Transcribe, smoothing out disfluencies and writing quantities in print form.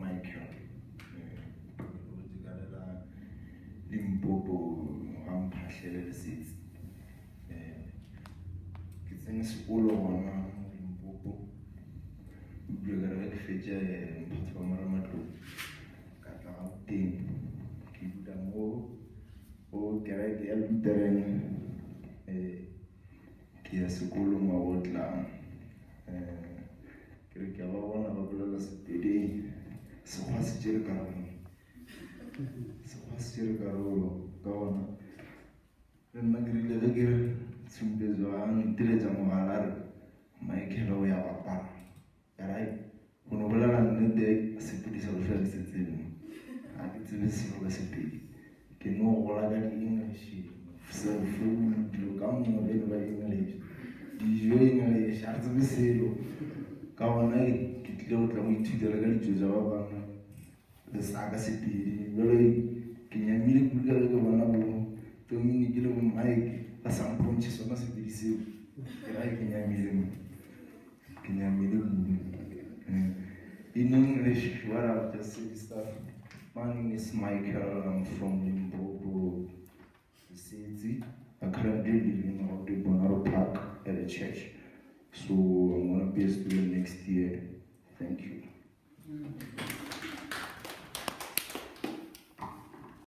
Michael. Limpopo, I'm partially seats. It's in school on Limpopo. We're going to feature Patamaramatu. Catauting. Keep them all. Oh, carry the Lutheran. Kia school on my old land. Kirikawa, one of the day. So what's Jirka? So what's Jirka? Governor. Then Magri Legir, Simbezoan, Dilejamalar, Michael Oyapa. Right? When Ola and the city of Felicity, I get to this recipe. Can know all I got English, so food to come by English. English, as we say, Kawana, Kitlo, and we took the legal the Saga City, really, can you meet Gulagavana to me, Gilo Mike, as some punches on us be received. Can you meet in English, what I'll just say stuff. My name is Michael, I'm from Limpopo City. I currently live in the Bonaro Park at a church. So I'm going to be a student next year. Thank you.